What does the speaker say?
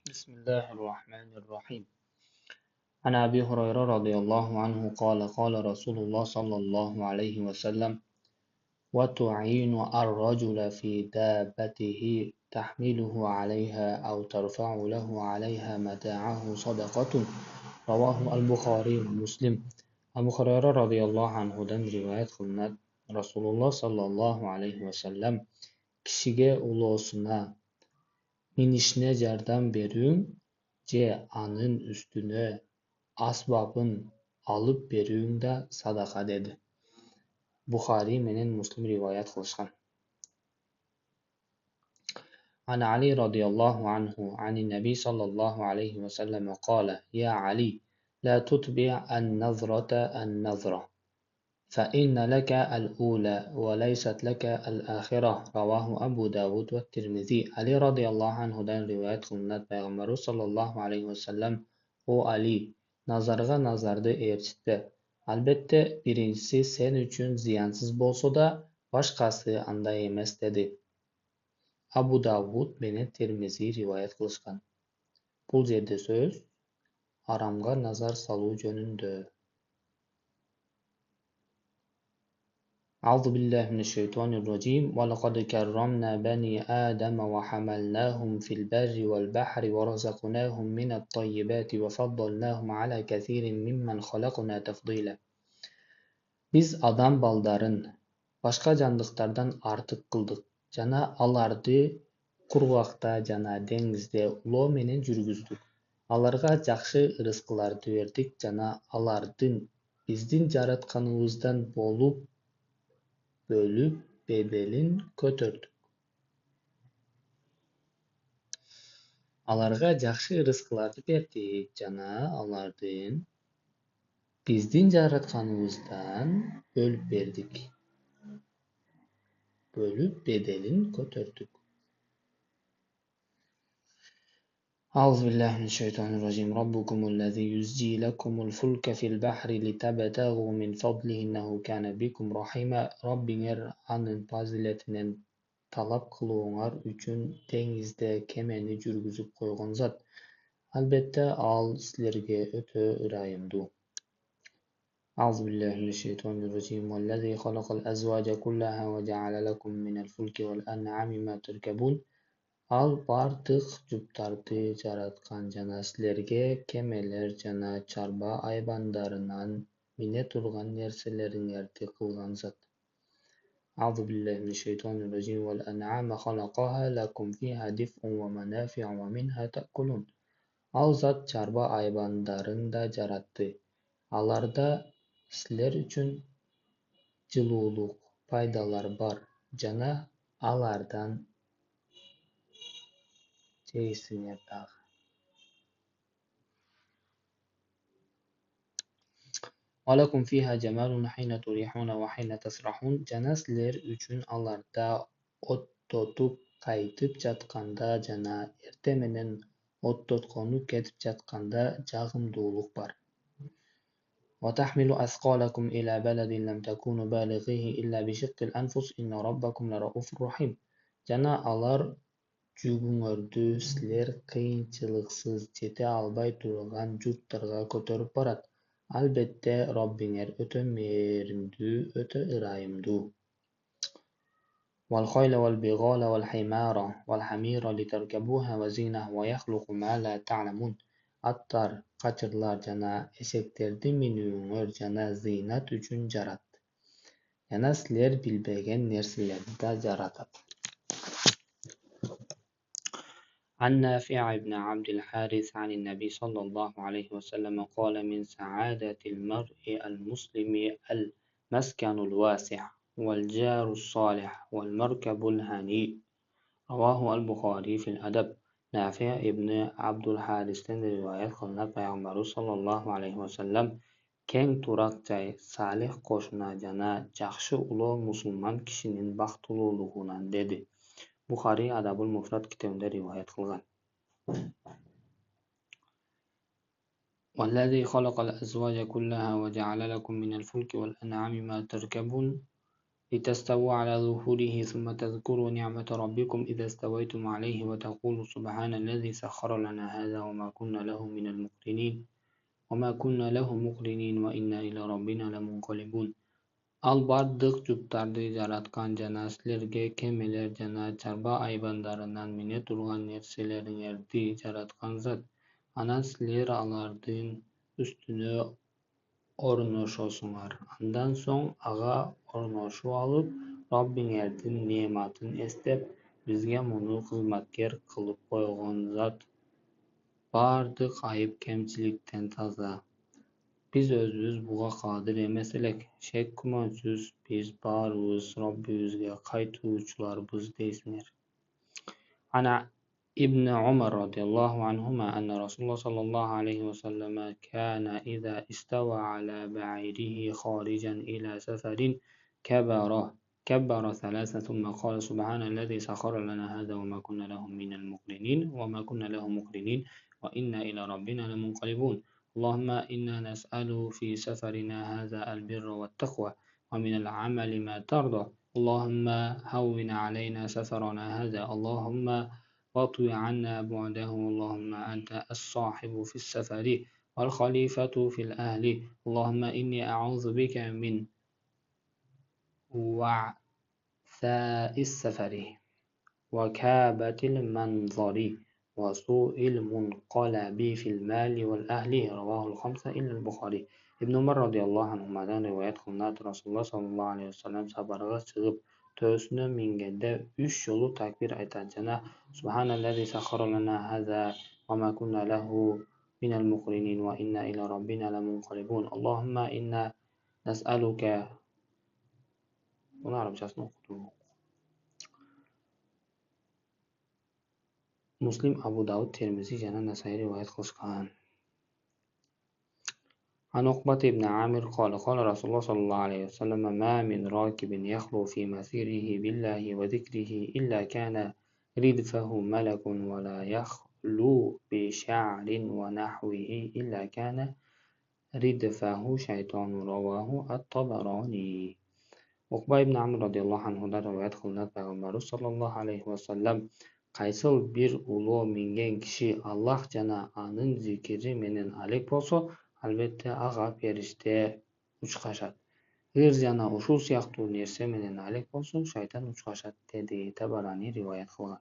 بسم الله الرحمن الرحيم. عن أبي هريرة رضي الله عنه قال قال رسول الله صلى الله عليه وسلم: وتعين الرجل في دابته تحمله عليها أو ترفع له عليها متاعه صدقة. رواه البخاري ومسلم. Abu Hurayra radhiyallohu anhudan rivoyat qilinadi. Rasululloh sollallohu alayhi vasallam kishiga ulosina minishni yordam berung je aning ustine asbobin olib berung-da sadaqa dedi. Buxoriy menen Muslim rivoyat qilishgan. عن علي رضي الله عنه عن النبي صلى الله عليه وسلم قال: يا علي لا تتبع النظرة النظرة فإن لك الأولى وليست لك الآخرة. رواه أبو داود والترمذي. Ali radhiyallohu anhudan rivoyat qilinadi. Payg'ambarimiz sollallohu alayhi vasallam: O Ali, nazarga nazarni erchitdi. Albatta, birinchisi sen uchun ziyonsiz bo'lsa-da, boshqasi anday emas dedi. Abu Davud bilan Termiziy rivoyat qilishgan. Bu yerda so'z haromga nazar soluv jönündü. أعوذ بالله من الشيطان الرجيم ولقد كرمنا بني آدم وحملناهم في البر والبحر ورزقناهم من الطيبات وفضلناهم على كثير ممن خلقنا تفضيلا. Biz adam baldarin boshqa jandiqlardan ortiq qildik. Jana alardi qurg'oqda jana dengizda ulov menen жүргүздүк. Аларга жакшы рызкыларды бердик жана алардын биздин жаратканыбыздан бөлүп беделин көтөрдүк. Аларга жакшы рызкыларды бердик жана алардын биздин жаратканыбыздан бөлүп бердик. Бөлүп беделин көтөрдүк. أعوذ بالله من الشيطان الرجيم ربكم الذي يزجي لكم الفلك في البحر لتبتغوا من فضله إنه كان بكم رحيما. Rabbingер анын фазилетинен талап кылууңар үчүн деңизде кемени жүргүзүп койгон зат. Албетте ал силерге өтө ырайымдуу. أعوذ بالله من الشيطان الرجيم والذي خلق الأزواج كلها وجعل لكم من الفلك والأنعام ما تركبون. Ал бардык жуптарды жараткан жана силерге кемелер жана чарба айбандарынан мине турган нерселериңерди кылган зат. أعوذ بالله من الشيطان الرجيم والأنعام خلقها لكم فيها دفء ومنافع ومنها تأكلون. Ал зат чарба айбандарын да жаратты. Аларда силер үчүн жылуулук, пайдалар бар жана алардан жейсиңер дагы. ولكم فيها جمال حين تريحون وحين تسرحون. Жана силер үчүн аларда оттотуп кайтып жатканда жана эрте менен оттоткону кетип жатканда жагымдуулук бар. وتحمل أثقالكم إلى بلد لم تكونوا بالغيه إلا بشق الأنفس إن ربكم لرؤوف رحيم. Жана алар жүгүңөрдү силер кыйынчылыксыз жете албай турган журттарга көтөрүп барат. Албетте Роббиңер өтө мээримдүү, өтө ырайымдуу. والخيل والبغال والحمار والحمير لتركبوها وزينة ويخلق ما لا تعلمون. Аттар, качырлар жана эшектерди минүүңөр жана зыйнат үчүн жарат. Жана силер билбеген нерселерди да жаратат. عن نافع بن عبد الحارث عن النبي صلى الله عليه وسلم قال: من سعادة المرء المسلم المسكن الواسع والجار الصالح والمركب الهنيء. رواه البخاري في الأدب. Nafi ibn Abdul Haris'ten rivayet kılınan Peygamber sallallahu aleyhi ve sellem keng turak jay, salih koşuna jana jakşı uloo musulman kişinin baktıluluğunan dedi. Buxoriy Adabul Mufrad kitabında rivayet kılgan. والذي خلق الأزواج كلها وجعل لكم من الفلك والأنعام ما تركبون. لتستووا على ظهوره ثم تذكروا نعمة ربكم إذا استويتم عليه وتقولوا سبحان الذي سخر لنا هذا وما كنا له مقرنين وإنا إلى ربنا لمنقلبون. Al bardyk juptardy jaratgan jana sizlerge kemeler jana çarba aybanlaryndan mine turgan nerseleriňerdi jaratgan zat. Anan sizler alardyn üstüne ornoşosuňar. Andan soň aga ornoşup alyp Rabbiňerdiň nematyny esdep, bizge muny hyzmatker kılıp goýgan zat bardyk aýyp kemçilikden taza. Biz özübüz buga kadir emes elek. Şek gumansız biz barybız Rabbimizge gaýtygujylarbyz deýsinler. Ana İbn Umar radıyallahu anhuma enne Rasulullah sallallahu aleyhi ve sellem kana iza istawa ala ba'irihi kharijan ila safarin kabara كبر ثلاثة ثم قال سبحان الذي سخر لنا هذا وما كنا له مقرنين وإنا إلى ربنا لمنقلبون. اللهم إنا نسأل في سفرنا هذا البر والتقوى ومن العمل ما ترضى. اللهم هون علينا سفرنا هذا. اللهم واطوي عنا بعده. اللهم أنت الصاحب في السفر والخليفة في الأهل. اللهم إني أعوذ بك من وعثاء السفر وكابة المنظر وسوء المنقلب في المال والأهل. رواه الخمسة إلا البخاري. Ibn Umar radıyallahu anhuma'dan rivayet kılınan Rasulullah sallallahu aleyhi ve sellem sabarga çıgıp tösüne mingende 3 yolu takbir aytanjana Subhanallezi sakhara lana haza ve ma kunna lehu minel muqrinin ve inna ila rabbina lemunqalibun. Allahumma inna nes'aluke. Bunu Arapçasını okudum. Muslim, Abu Davud, Tirmizi jana Nasai rivayet kılışkan. عن عقبة بن عامر قال قال رسول الله صلى الله عليه وسلم ما من راكب يخلو في مسيره بالله وذكره إلا كان ردفه ملك ولا يخلو بشعر ونحوه إلا كان ردفه شيطان. رواه الطبراني. Uqba ibn Amr radıyallahu anhudan rivayet kılınan Peygamberimiz sallallahu aleyhi ve sellem Qaysıl bir ulo mingen kişi Allah jana anın zikiri menen alek bolsa, albatta aga perişte uçkaşat. Gır jana uşul siyaktуу nerse menen alek bolsa, şaytan uçkaşat dedi Tabarani rivayet kılgan.